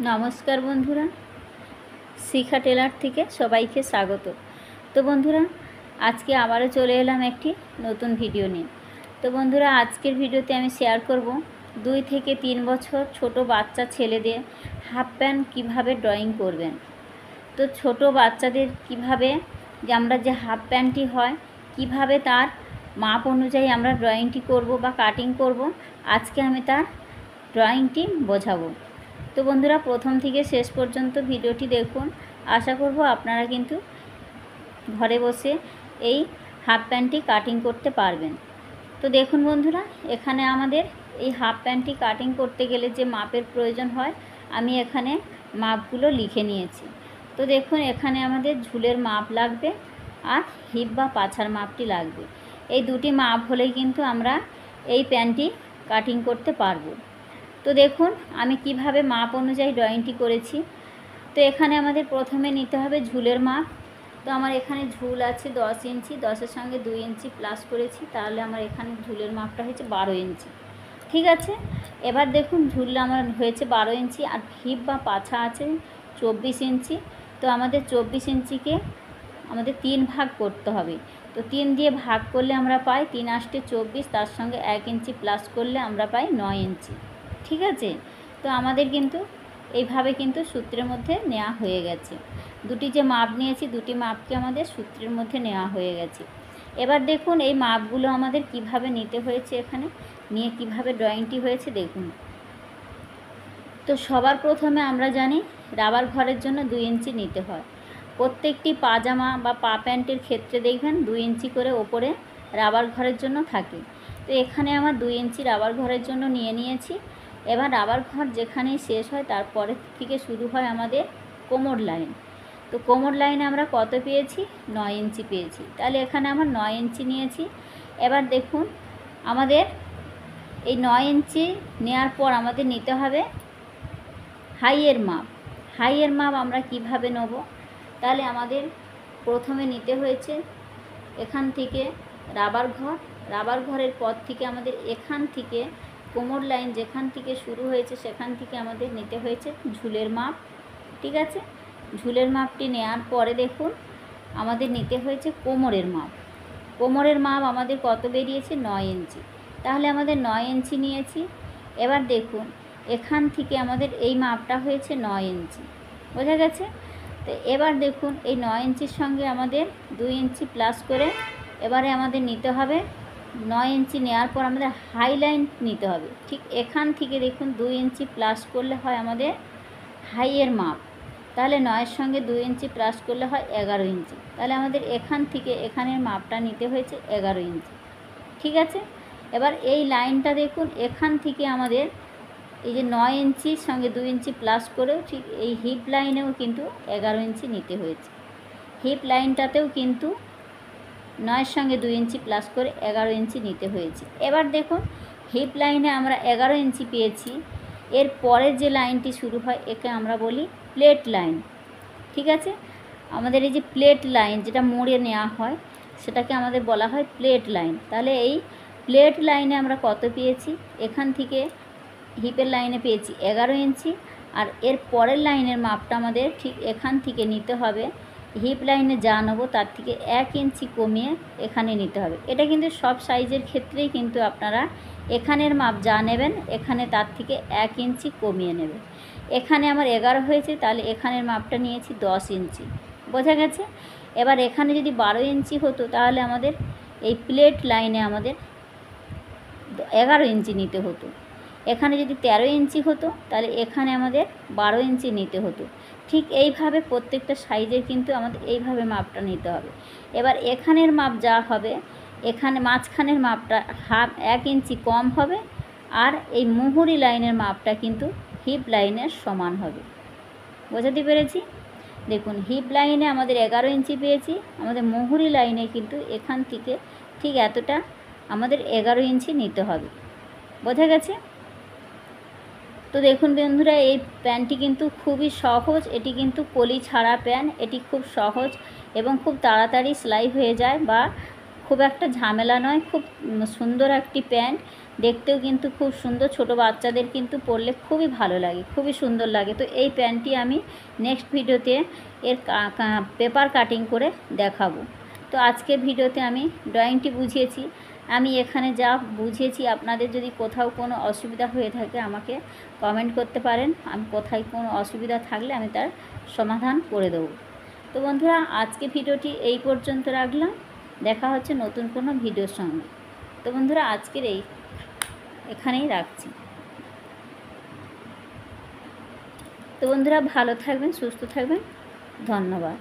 নমস্কার বন্ধুরা, শিখা টেলার থেকে সবাইকে স্বাগত। তো বন্ধুরা, আজকে আবারও চলে এলাম একটি নতুন ভিডিও নিয়ে। তো বন্ধুরা, আজকের ভিডিওতে আমি শেয়ার করব 2 থেকে 3 বছর ছোট বাচ্চা ছেলেদের হাফ প্যান্ট কীভাবে ড্রয়িং করবেন। তো ছোট বাচ্চাদের কিভাবে আমরা যে হাফ প্যান্টটি হয় কিভাবে তার মাপ অনুযায়ী আমরা ড্রয়িংটি করব বা কাটিং করব, আজকে আমি তার ড্রয়িংটি বোঝাবো। তো বন্ধুরা, প্রথম থেকে শেষ পর্যন্ত ভিডিওটি দেখুন। আশা করব আপনারা কিন্তু ঘরে বসে এই হাফ প্যান্টটি কাটিং করতে পারবেন। তো দেখুন বন্ধুরা, এখানে আমাদের এই হাফ প্যান্টটি কাটিং করতে গেলে যে মাপের প্রয়োজন হয় আমি এখানে মাপগুলো লিখে নিয়েছি। তো দেখুন, এখানে আমাদের ঝুলের মাপ লাগবে আর হিপ বা পাছার মাপটি লাগবে। এই দুটি মাপ হলেই কিন্তু আমরা এই প্যান্টটি কাটিং করতে পারবো। তো দেখুন আমি কিভাবে মাপ অনুযায়ী ড্রয়িংটি করেছি। তো এখানে আমাদের প্রথমে নিতে হবে ঝুলের মাপ। তো আমার এখানে ঝুল আছে 10 ইঞ্চি, 10-এর সঙ্গে 2 ইঞ্চি প্লাস করেছি, তাহলে আমার এখানে ঝুলের মাপটা হয়েছে 12 ইঞ্চি। ঠিক আছে, এবার দেখুন ঝুল আমার হয়েছে 12 ইঞ্চি আর হিপ বা পাছা আছে 24 ইঞ্চি। তো আমাদের 24 ইঞ্চিকে আমাদের 3 ভাগ করতে হবে। তো 3 দিয়ে ভাগ করলে আমরা পাই 3 8 24, তার সঙ্গে 1 ইঞ্চি প্লাস করলে আমরা পাই 9 ইঞ্চি। ঠিক আছে, তো আমাদের কিন্তু এইভাবে কিন্তু সূত্রের মধ্যে নেওয়া হয়ে গেছে। দুটি যে মাপ নিয়েছি দুটি মাপকে আমাদের সূত্রের মধ্যে নেওয়া হয়ে গেছে। এবার দেখুন এই মাপগুলো আমাদের কিভাবে নিতে হয়েছে, এখানে নিয়ে কিভাবে ড্রয়িংটি হয়েছে দেখুন। তো সবার প্রথমে আমরা জানি রাবার ঘরের জন্য 2 ইঞ্চি নিতে হয়। প্রত্যেকটি পাজামা বা পা প্যান্টের ক্ষেত্রে দেখবেন 2 ইঞ্চি করে ওপরে রাবার ঘরের জন্য থাকে। তো এখানে আমার 2 ইঞ্চি রাবার ঘরের জন্য নিয়ে নিয়েছি। এবার রাবার ঘর যেখানেই শেষ হয় তারপরে থেকে শুরু হয় আমাদের কোমর লাইন। তো কোমর লাইনে আমরা কত পেয়েছি? 9 ইঞ্চি পেয়েছি। তাহলে এখানে আমার 9 ইঞ্চি নিয়েছি। এবার দেখুন আমাদের এই 9 ইঞ্চি নেওয়ার পর আমাদের নিতে হবে হাইয়ের মাপ। হাইয়ের মাপ আমরা কিভাবে নেব? তাহলে আমাদের প্রথমে নিতে হয়েছে এখান থেকে রাবার ঘরের পর থেকে আমাদের এখান থেকে কোমর লাইন যেখান থেকে শুরু হয়েছে সেখান থেকে আমাদের নিতে হয়েছে ঝুলের মাপ। ঠিক আছে, ঝুলের মাপটি নেওয়ার পরে দেখুন আমাদের নিতে হয়েছে কোমরের মাপ। কোমরের মাপ আমাদের কত বেরিয়েছে? 9 ইঞ্চি। তাহলে আমাদের 9 ইঞ্চি নিয়েছি। এবার দেখুন এখান থেকে আমাদের এই মাপটা হয়েছে 9 ইঞ্চি। বোঝা গেছে? তো এবার দেখুন এই 9 ইঞ্চির সঙ্গে আমাদের 2 ইঞ্চি প্লাস করে এবারে আমাদের নিতে হবে 9 ইঞ্চি নেওয়ার পর আমাদের হাই লাইন নিতে হবে। ঠিক এখান থেকে দেখুন 2 ইঞ্চি প্লাস করলে হয় আমাদের হাইয়ের মাপ। তাহলে 9-এর সঙ্গে 2 ইঞ্চি প্লাস করলে হয় 11 ইঞ্চি। তাহলে আমাদের এখান থেকে এখানের মাপটা নিতে হয়েছে 11 ইঞ্চি। ঠিক আছে, এবার এই লাইনটা দেখুন এখান থেকে আমাদের এই যে 9 ইঞ্চির সঙ্গে 2 ইঞ্চি প্লাস করেও ঠিক এই হিপ লাইনেও কিন্তু 11 ইঞ্চি নিতে হয়েছে। হিপ লাইনটাতেও কিন্তু 9-এর সঙ্গে 2 ইঞ্চি প্লাস করে 11 ইঞ্চি নিতে হয়েছে। এবার দেখুন হিপ লাইনে আমরা 11 ইঞ্চি পেয়েছি। এর পরের যে লাইনটি শুরু হয় একে আমরা বলি প্লেট লাইন। ঠিক আছে, আমাদের এই যে প্লেট লাইন যেটা মোড়ে নেওয়া হয় সেটাকে আমাদের বলা হয় প্লেট লাইন। তাহলে এই প্লেট লাইনে আমরা কত পেয়েছি? এখান থেকে হিপের লাইনে পেয়েছি 11 ইঞ্চি। আর এর পরের লাইনের মাপটা আমাদের ঠিক এখান থেকে নিতে হবে। হিপ লাইনে যা নেবো তার থেকে 1 ইঞ্চি কমিয়ে এখানে নিতে হবে। এটা কিন্তু সব সাইজের ক্ষেত্রেই কিন্তু আপনারা এখানের মাপ যা নেবেন এখানে তার থেকে 1 ইঞ্চি কমিয়ে নেবেন। এখানে আমার 11 হয়েছে, তাহলে এখানের মাপটা নিয়েছি 10 ইঞ্চি। বোঝা গেছে? এবার এখানে যদি 12 ইঞ্চি হতো তাহলে আমাদের এই প্লেট লাইনে আমাদের 11 ইঞ্চি নিতে হতো। এখানে যদি 13 ইঞ্চি হতো তাহলে এখানে আমাদের 12 ইঞ্চি নিতে হতো। ঠিক এইভাবে প্রত্যেকটা সাইজের কিন্তু আমাদের এইভাবে মাপটা নিতে হবে। এবার এখানের মাপ যা হবে এখানে মাঝখানের মাপটা 1 ইঞ্চি কম হবে আর এই মুহুরি লাইনের মাপটা কিন্তু হিপ লাইনের সমান হবে। বোঝাতে পেরেছি? দেখুন হিপ লাইনে আমাদের 11 ইঞ্চি পেয়েছি, আমাদের মুহুরি লাইনে কিন্তু এখান থেকে ঠিক এতটা আমাদের 11 ইঞ্চি নিতে হবে। বোঝা গেছে? তো দেখুন বন্ধুরা, এই প্যান্টটি কিন্তু খুবই সহজ। এটি কিন্তু কলি ছাড়া প্যান্ট। এটি খুব সহজ এবং খুব তাড়াতাড়ি সেলাই হয়ে যায় বা খুব একটা ঝামেলা নয়, খুব সুন্দর একটি প্যান্ট, দেখতেও কিন্তু খুব সুন্দর, ছোট বাচ্চাদের কিন্তু পরলে খুবই ভালো লাগে, খুবই সুন্দর লাগে। তো এই প্যান্টটি আমি নেক্সট ভিডিওতে এর পেপার কাটিং করে দেখাবো। তো আজকের ভিডিওতে আমি ড্রয়িংটি বুঝিয়েছি। আমি এখানে যা বুঝিয়েছি, আপনাদের যদি কোথাও কোনো অসুবিধা হয়ে থাকে আমাকে কমেন্ট করতে পারেন, আমি কোথায় কোনো অসুবিধা থাকলে আমি তার সমাধান করে দেবো। তো বন্ধুরা, আজকে ভিডিওটি এই পর্যন্ত রাখলাম, দেখা হচ্ছে নতুন কোনো ভিডিওর সঙ্গে। তো বন্ধুরা, আজকের এখানেই রাখছি। তো বন্ধুরা, ভালো থাকবেন, সুস্থ থাকবেন, ধন্যবাদ।